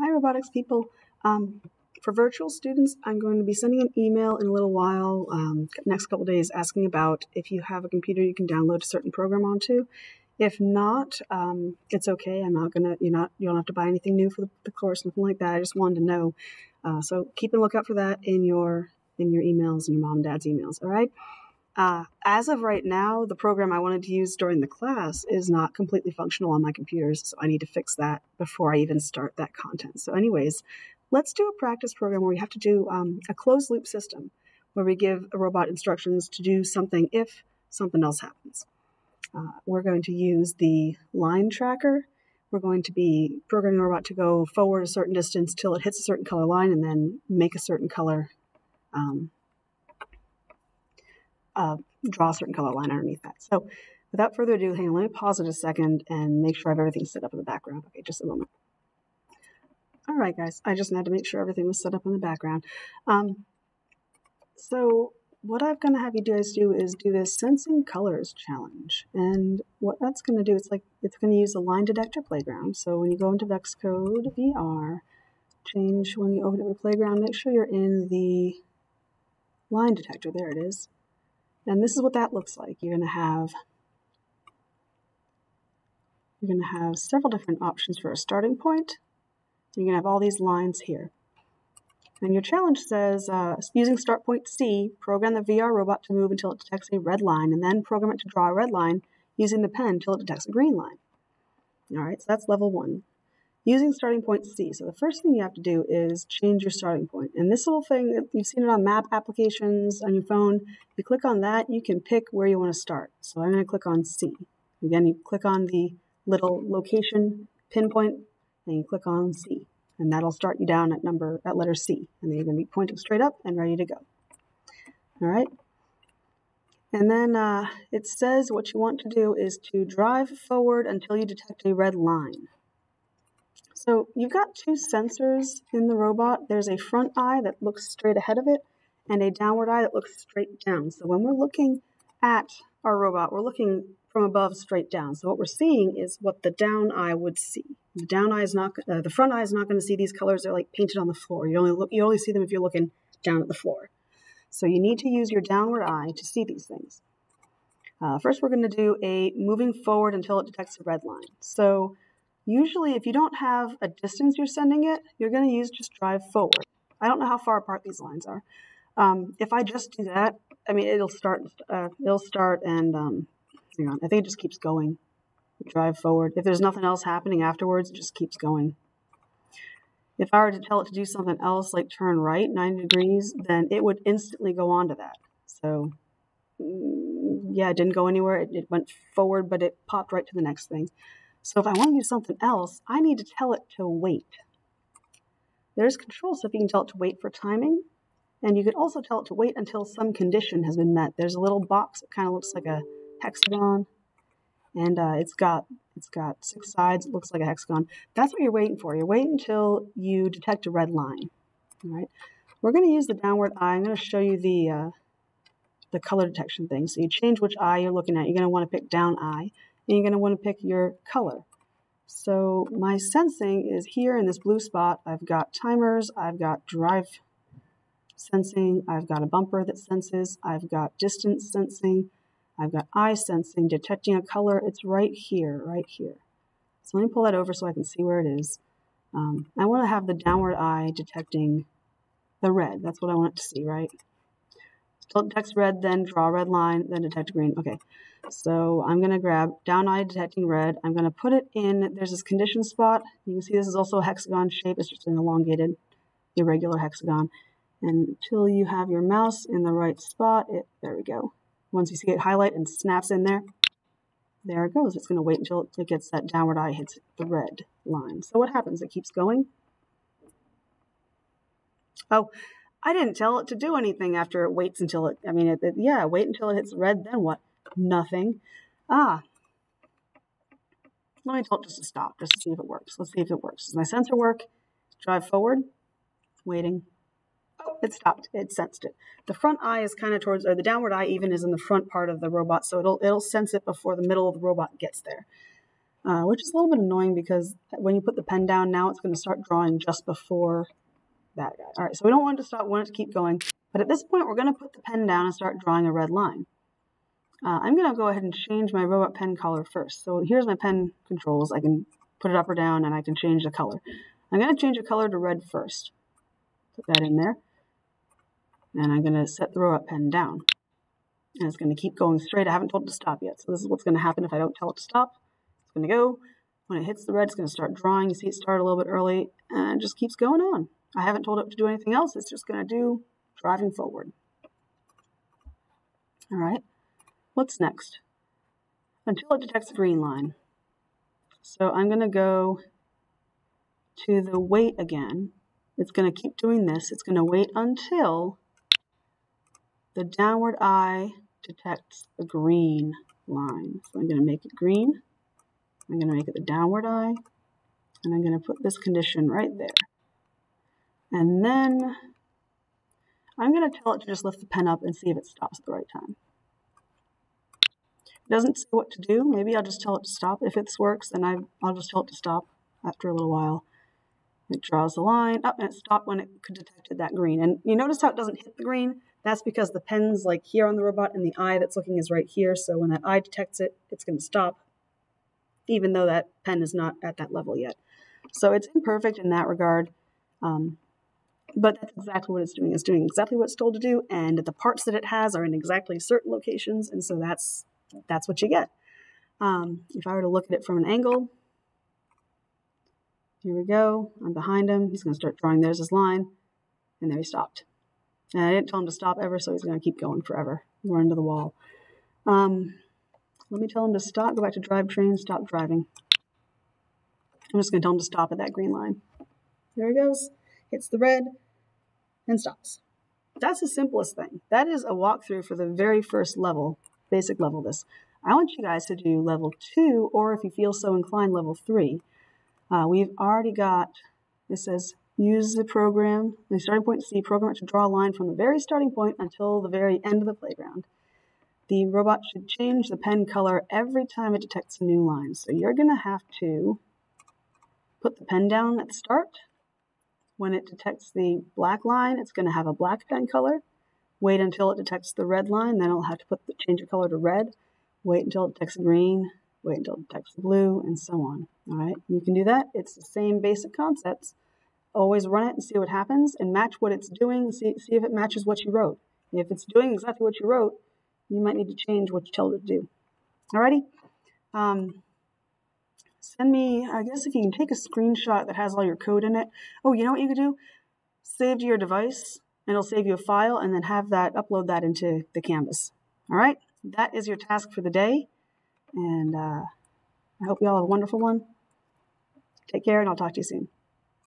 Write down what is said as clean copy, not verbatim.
Hi, robotics people. For virtual students, I'm going to be sending an email in a little while, next couple days, asking about if you have a computer you can download a certain program onto. If not, it's okay. I'm not gonna. You don't have to buy anything new for the course, nothing like that. I just wanted to know. So keep a lookout for that in your emails and your mom and dad's emails. All right. As of right now, the program I wanted to use during the class is not completely functional on my computers, so I need to fix that before I even start that content. So anyways, let's do a practice program where we have to do a closed loop system where we give a robot instructions to do something if something else happens. We're going to use the line tracker. We're going to be programming the robot to go forward a certain distance till it hits a certain color line and then make a certain color draw a certain color line underneath that. So without further ado, hang on, let me pause it a second and make sure I have everything set up in the background. Okay, just a moment. All right, guys, I just had to make sure everything was set up in the background. So what I'm going to have you guys do is do this Sensing Colors challenge. And what that's going to do, it's going to use the line detector playground. So when you go into VexCode VR, when you open up your playground, make sure you're in the line detector. There it is. And this is what that looks like. You're going to have several different options for a starting point. You're going to have all these lines here. And your challenge says, using start point C, program the VR robot to move until it detects a red line, and then program it to draw a red line using the pen until it detects a green line. All right, so that's level 1. Using starting point C. So the first thing you have to do is change your starting point. And this little thing, you've seen it on map applications on your phone. If you click on that, you can pick where you want to start. So I'm going to click on C. Again, you click on the little location pinpoint, and you click on C. And that'll start you down at letter C. And then you're going to be pointing straight up and ready to go. All right. And then it says what you want to do is to drive forward until you detect a red line. So you've got two sensors in the robot. There's a front eye that looks straight ahead of it and a downward eye that looks straight down. So when we're looking at our robot, we're looking from above straight down. So what we're seeing is what the down eye would see. The front eye is not going to see these colors. They're like painted on the floor. You only see them if you're looking down at the floor. So you need to use your downward eye to see these things. First, we're going to do a moving forward until it detects a red line. So usually, if you don't have a distance you're sending it, you're going to use just drive forward. I don't know how far apart these lines are. If I just do that, I mean, it'll start and, hang on, I think it just keeps going. Drive forward. If there's nothing else happening afterwards, it just keeps going. If I were to tell it to do something else, like turn right 90 degrees, then it would instantly go on to that. So, yeah, it didn't go anywhere. It went forward, but it popped right to the next thing. So if I want to do something else, I need to tell it to wait. There's control stuff you can tell it to wait for timing, and you could also tell it to wait until some condition has been met. There's a little box that kind of looks like a hexagon, and it's got 6 sides. It looks like a hexagon. That's what you're waiting for. You're waiting until you detect a red line. All right. We're going to use the downward eye. I'm going to show you the color detection thing. So you change which eye you're looking at. You're going to want to pick down eye. And you're going to want to pick your color. So my sensing is here in this blue spot. I've got timers, I've got drive sensing, I've got a bumper that senses, I've got distance sensing, I've got eye sensing, detecting a color. It's right here. So let me pull that over so I can see where it is. I want to have the downward eye detecting the red. That's what I want it to see, right? So it detects red, then draw a red line, then detect green. Okay. So I'm going to grab down eye detecting red. I'm going to put it in, there's this condition spot. You can see this is also a hexagon shape. It's just an elongated, irregular hexagon. And until you have your mouse in the right spot, there we go. Once you see it highlight and snaps in there, there it goes. It's going to wait until it gets that downward eye hits the red line. So what happens? It keeps going. Oh, I didn't tell it to do anything after it waits until wait until it hits red, then what? Nothing. Let me tell it just to stop, just to see if it works. Let's see if it works. Does my sensor work? Drive forward. Waiting. Oh, it stopped. It sensed it. The front eye is kind of towards, or the downward eye even is in the front part of the robot, so it'll sense it before the middle of the robot gets there. which is a little bit annoying because when you put the pen down, now it's going to start drawing just before that guy. All right, so we don't want it to stop, we want it to keep going. But at this point, we're going to put the pen down and start drawing a red line. I'm going to go ahead and change my robot pen color first. So here's my pen controls. I can put it up or down, and I can change the color. I'm going to change the color to red first. Put that in there. And I'm going to set the robot pen down. And it's going to keep going straight. I haven't told it to stop yet. So this is what's going to happen if I don't tell it to stop. It's going to go. When it hits the red, it's going to start drawing. You see it start a little bit early, and it just keeps going on. I haven't told it to do anything else. It's just going to do driving forward. All right. What's next? Until it detects a green line. So I'm going to go to the wait again. It's going to keep doing this. It's going to wait until the downward eye detects a green line. So I'm going to make it green. I'm going to make it the downward eye. And I'm going to put this condition right there. And then I'm going to tell it to just lift the pen up and see if it stops at the right time. It doesn't say what to do. Maybe I'll just tell it to stop. If this works, then I'll just tell it to stop after a little while. It draws the line up, and it stopped when it detected that green. And you notice how it doesn't hit the green? That's because the pen's like here on the robot, and the eye that's looking is right here. So when that eye detects it, it's going to stop, even though that pen is not at that level yet. So it's imperfect in that regard. But that's exactly what it's doing. It's doing exactly what it's told to do, and the parts that it has are in exactly certain locations, and so that's what you get. If I were to look at it from an angle, here we go. I'm behind him. He's going to start drawing. There's his line, and there he stopped. And I didn't tell him to stop ever, so he's going to keep going forever. We're into the wall. Let me tell him to stop. Go back to drivetrain. Stop driving. I'm just going to tell him to stop at that green line. There he goes. Hits the red and stops. That's the simplest thing. That is a walkthrough for the very first level, basic level of this. I want you guys to do level 2, or if you feel so inclined, level 3. We've already got, it says, use the program, the starting point C, program it to draw a line from the very starting point until the very end of the playground. The robot should change the pen color every time it detects a new line. So you're going to have to put the pen down at the start. When it detects the black line, it's going to have a black pen color. Wait until it detects the red line, then it'll have to change the color to red. Wait until it detects the green. Wait until it detects the blue, and so on. All right, you can do that. It's the same basic concepts. Always run it and see what happens, and match what it's doing. See if it matches what you wrote. If it's doing exactly what you wrote, you might need to change what you tell it to do. Alrighty. Send me, I guess if you can take a screenshot that has all your code in it. Oh, you know what you could do? Save to your device, and it'll save you a file, and then upload that into the Canvas. All right, that is your task for the day, and I hope you all have a wonderful one. Take care, and I'll talk to you soon.